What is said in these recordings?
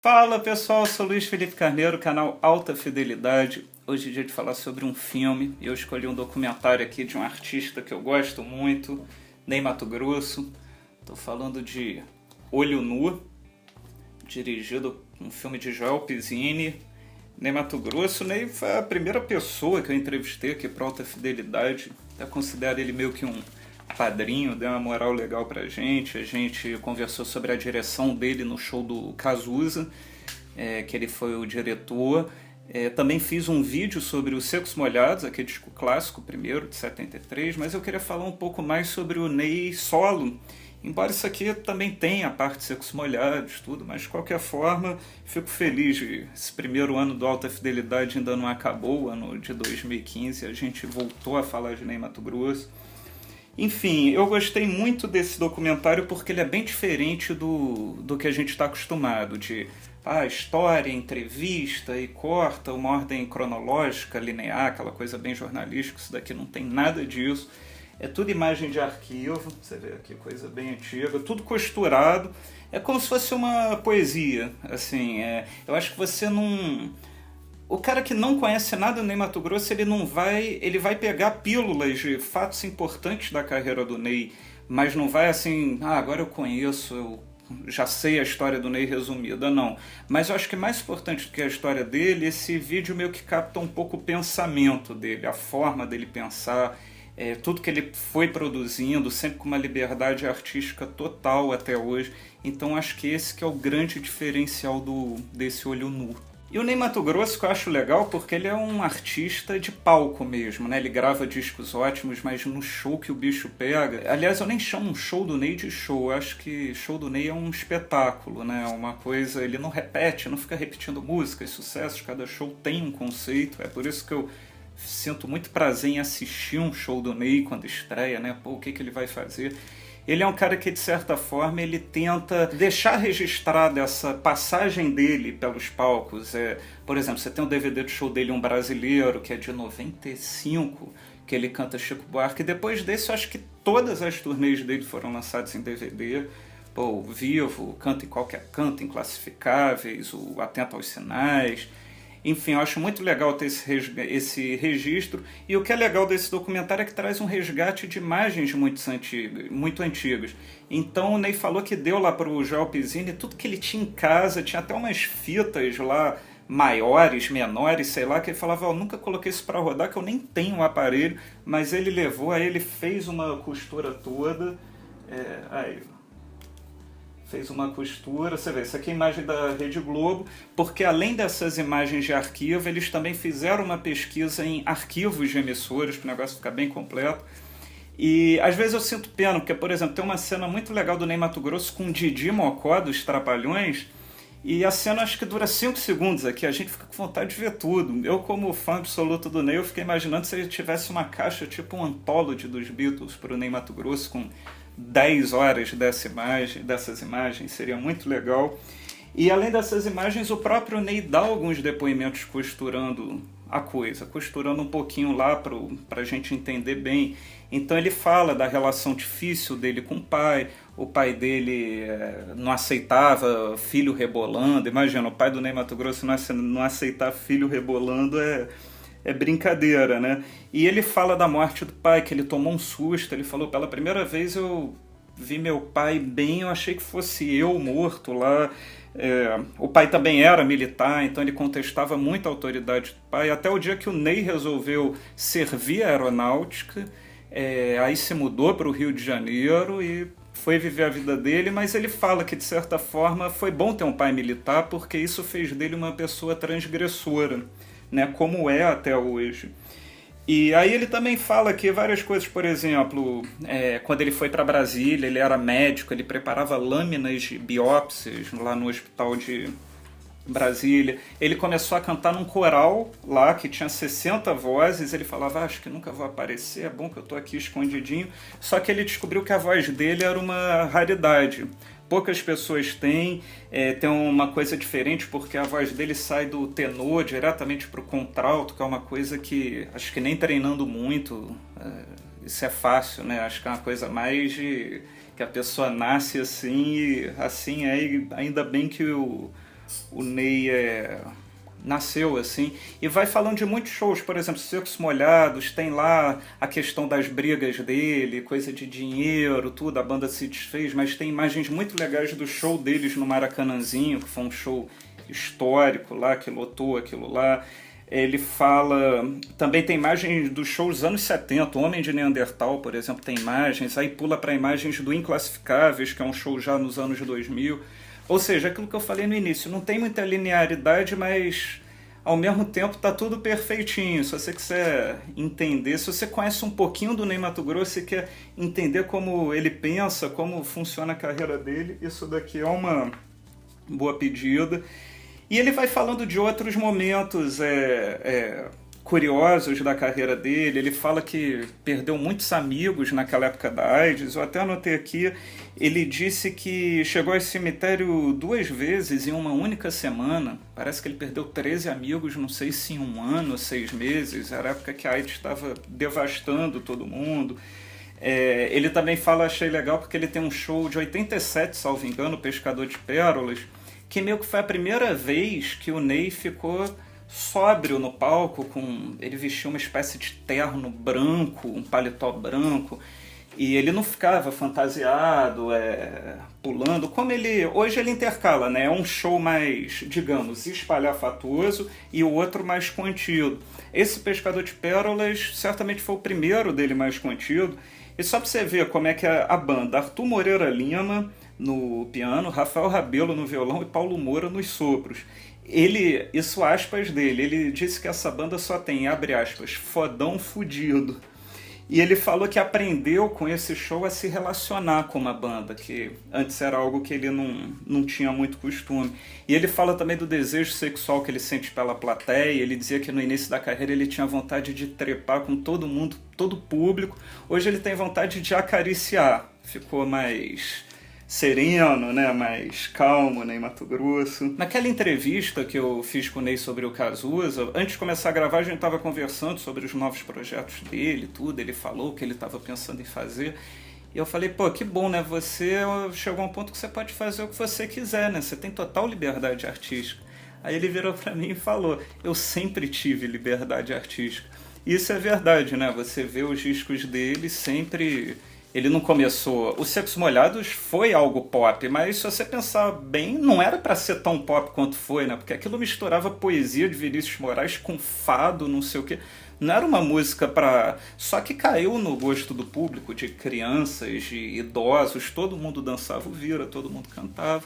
Fala pessoal, sou Luiz Felipe Carneiro, canal Alta Fidelidade. Hoje é dia de falar sobre um filme e eu escolhi um documentário aqui de um artista que eu gosto muito, Ney Matogrosso. Estou falando de Olho Nu, dirigido um filme de Joel Pizzini. Ney Matogrosso, Ney foi a primeira pessoa que eu entrevistei aqui para Alta Fidelidade. Eu considero ele meio que um padrinho, deu uma moral legal pra gente. A gente conversou sobre a direção dele no show do Cazuza, que ele foi o diretor. Também fiz um vídeo sobre os Secos Molhados, aquele disco clássico, primeiro, de 73, mas eu queria falar um pouco mais sobre o Ney solo. Embora isso aqui também tenha a parte de Secos Molhados, tudo, mas de qualquer forma, fico feliz de esse primeiro ano do Alta Fidelidade ainda não acabou, o ano de 2015, a gente voltou a falar de Ney Matogrosso. Enfim, eu gostei muito desse documentário porque ele é bem diferente do que a gente está acostumado, de história, entrevista e corta, uma ordem cronológica, linear, aquela coisa bem jornalística. Isso daqui não tem nada disso. É tudo imagem de arquivo, você vê aqui, coisa bem antiga, tudo costurado. É como se fosse uma poesia, assim. Eu acho que você não... O cara que não conhece nada do Ney Matogrosso, ele vai pegar pílulas de fatos importantes da carreira do Ney, mas não vai assim, agora eu conheço, eu já sei a história do Ney resumida, não. Mas eu acho que mais importante do que a história dele, esse vídeo meio que capta um pouco o pensamento dele, a forma dele pensar, tudo que ele foi produzindo, sempre com uma liberdade artística total até hoje. Então acho que esse que é o grande diferencial desse Olho Nu. E o Ney Matogrosso que eu acho legal porque ele é um artista de palco mesmo, né? Ele grava discos ótimos, mas no show que o bicho pega... Aliás, eu nem chamo um show do Ney de show, eu acho que show do Ney é um espetáculo, né? Uma coisa... Ele não repete, não fica repetindo músicas, sucessos, cada show tem um conceito, é por isso que eu sinto muito prazer em assistir um show do Ney quando estreia, né? Pô, o que ele vai fazer... Ele é um cara que, de certa forma, ele tenta deixar registrada essa passagem dele pelos palcos. Por exemplo, você tem um DVD do show dele, Um Brasileiro, que é de 95, que ele canta Chico Buarque. E depois desse, eu acho que todas as turnês dele foram lançadas em DVD. Pô, Vivo, Canto em Qualquer Canto, Inclassificáveis, o Atento aos Sinais... Enfim, eu acho muito legal ter esse registro, e o que é legal desse documentário é que traz um resgate de imagens muito antigas. Então o Ney falou que deu lá para o Joel Pizzini tudo que ele tinha em casa, tinha até umas fitas lá maiores, menores, sei lá, que ele falava, eu nunca coloquei isso para rodar, que eu nem tenho o aparelho, mas ele levou, aí ele fez uma costura toda, fez uma costura, você vê, isso aqui é a imagem da Rede Globo, porque além dessas imagens de arquivo, eles também fizeram uma pesquisa em arquivos de emissoras, para o negócio ficar bem completo. E às vezes eu sinto pena, porque, por exemplo, tem uma cena muito legal do Ney Matogrosso com o Didi Mocó, dos Trapalhões, e a cena acho que dura 5 segundos aqui, a gente fica com vontade de ver tudo. Eu, como fã absoluto do Ney, eu fiquei imaginando se ele tivesse uma caixa tipo um anthology dos Beatles para o Ney Matogrosso, com 10 horas dessas imagens, seria muito legal. E além dessas imagens, o próprio Ney dá alguns depoimentos costurando a coisa, costurando um pouquinho lá para a gente entender bem. Então ele fala da relação difícil dele com o pai dele não aceitava filho rebolando. Imagina, o pai do Ney Matogrosso não aceitar filho rebolando é brincadeira, né? E ele fala da morte do pai, que ele tomou um susto. Ele falou, pela primeira vez eu vi meu pai bem, eu achei que fosse eu morto lá. O pai também era militar, então ele contestava muito a autoridade do pai, até o dia que o Ney resolveu servir a aeronáutica, aí se mudou para o Rio de Janeiro e foi viver a vida dele, mas ele fala que, de certa forma, foi bom ter um pai militar, porque isso fez dele uma pessoa transgressora, né, como é até hoje. E aí ele também fala aqui várias coisas, por exemplo, quando ele foi para Brasília, ele era médico, ele preparava lâminas de biópsias lá no hospital de Brasília. Ele começou a cantar num coral lá que tinha 60 vozes, ele falava, acho que nunca vou aparecer, é bom que eu tô aqui escondidinho. Só que ele descobriu que a voz dele era uma raridade. Poucas pessoas têm, tem uma coisa diferente porque a voz dele sai do tenor diretamente para o contralto, que é uma coisa que acho que nem treinando muito, isso é fácil, né? Acho que é uma coisa mais de que a pessoa nasce assim, e assim é, e ainda bem que o Ney nasceu assim, e vai falando de muitos shows, por exemplo, Secos Molhados, tem lá a questão das brigas dele, coisa de dinheiro, tudo, a banda se desfez, mas tem imagens muito legais do show deles no Maracanãzinho, que foi um show histórico lá, que lotou aquilo lá. Ele fala, também tem imagens dos shows dos anos 70, o Homem de Neandertal, por exemplo, tem imagens, aí pula para imagens do Inclassificáveis, que é um show já nos anos 2000. Ou seja, aquilo que eu falei no início, não tem muita linearidade, mas ao mesmo tempo tá tudo perfeitinho. Se você quiser entender, se você conhece um pouquinho do Ney Matogrosso e quer entender como ele pensa, como funciona a carreira dele, isso daqui é uma boa pedida. E ele vai falando de outros momentos curiosos da carreira dele. Ele fala que perdeu muitos amigos naquela época da AIDS. Eu até anotei aqui, ele disse que chegou ao cemitério 2 vezes em uma única semana. Parece que ele perdeu 13 amigos, não sei se em 1 ano, 6 meses. Era a época que a AIDS estava devastando todo mundo. Ele também fala, achei legal, porque ele tem um show de 87, salvo engano, Pescador de Pérolas, que meio que foi a primeira vez que o Ney ficou sóbrio no palco, ele vestia uma espécie de terno branco, um paletó branco, e ele não ficava fantasiado, pulando, como hoje ele intercala, né? É um show mais, digamos, espalhafatoso e o outro mais contido. Esse Pescador de Pérolas certamente foi o primeiro dele mais contido, e só pra você ver como é que é a banda: Arthur Moreira Lima no piano, Rafael Rabelo no violão e Paulo Moura nos sopros. Isso aspas dele, ele disse que essa banda só tem, abre aspas, fodão fudido. E ele falou que aprendeu com esse show a se relacionar com uma banda, que antes era algo que ele não tinha muito costume. E ele fala também do desejo sexual que ele sente pela plateia. Ele dizia que no início da carreira ele tinha vontade de trepar com todo mundo, todo o público. Hoje ele tem vontade de acariciar. Ficou mais sereno, né, mais calmo, né, em Mato Grosso. Naquela entrevista que eu fiz com o Ney sobre o Cazuza, antes de começar a gravar, a gente estava conversando sobre os novos projetos dele, tudo. Ele falou o que ele estava pensando em fazer. E eu falei, pô, que bom, né? Você chegou a um ponto que você pode fazer o que você quiser, né? Você tem total liberdade artística. Aí ele virou para mim e falou, eu sempre tive liberdade artística. E isso é verdade, né? Você vê os discos dele sempre... Ele não começou... O Secos Molhados foi algo pop, mas se você pensar bem, não era para ser tão pop quanto foi, né? Porque aquilo misturava poesia de Vinícius Moraes com fado, não sei o quê. Não era uma música para... Só que caiu no gosto do público, de crianças, de idosos, todo mundo dançava o vira, todo mundo cantava.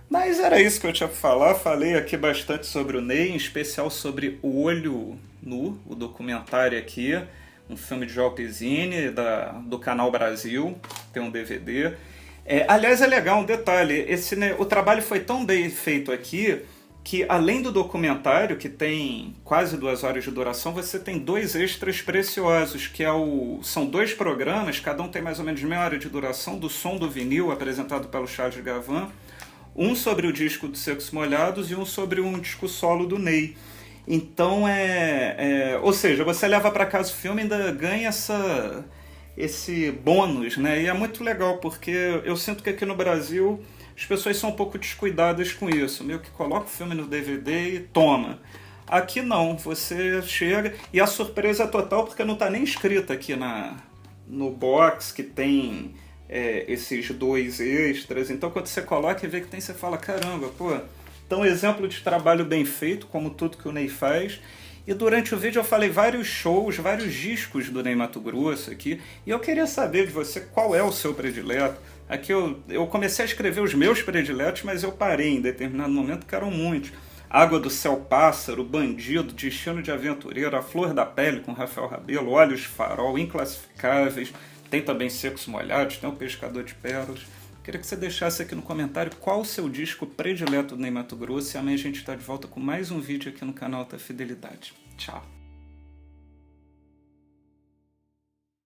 Mas era isso que eu tinha para falar. Falei aqui bastante sobre o Ney, em especial sobre O Olho Nu, o documentário aqui. Um filme de João Pizzini, do Canal Brasil, tem um DVD. Aliás, é legal um detalhe, o trabalho foi tão bem feito aqui, que além do documentário, que tem quase 2 horas de duração, você tem 2 extras preciosos, que são 2 programas, cada um tem mais ou menos meia hora de duração, do Som do Vinil, apresentado pelo Charles Gavan, um sobre o disco dos Secos Molhados e um sobre um disco solo do Ney. Então, ou seja, você leva para casa o filme e ainda ganha esse bônus, né? E é muito legal, porque eu sinto que aqui no Brasil as pessoas são um pouco descuidadas com isso. Meio que coloca o filme no DVD e toma. Aqui não, você chega e a surpresa é total, porque não está nem escrito aqui no box que tem esses 2 extras. Então, quando você coloca e vê que tem, você fala, caramba, pô... Então, exemplo de trabalho bem feito, como tudo que o Ney faz. E durante o vídeo eu falei vários shows, vários discos do Ney Matogrosso aqui. E eu queria saber de você qual é o seu predileto. Aqui eu comecei a escrever os meus prediletos, mas eu parei em determinado momento, que eram muitos. Água do Céu Pássaro, Bandido, Destino de Aventureiro, A Flor da Pele com Rafael Rabelo, Olhos Farol, Inclassificáveis. Tem também Secos Molhados, tem o Pescador de Pérolas. Queria que você deixasse aqui no comentário qual o seu disco predileto do Ney Matogrosso, e amanhã a gente está de volta com mais um vídeo aqui no canal da Fidelidade. Tchau!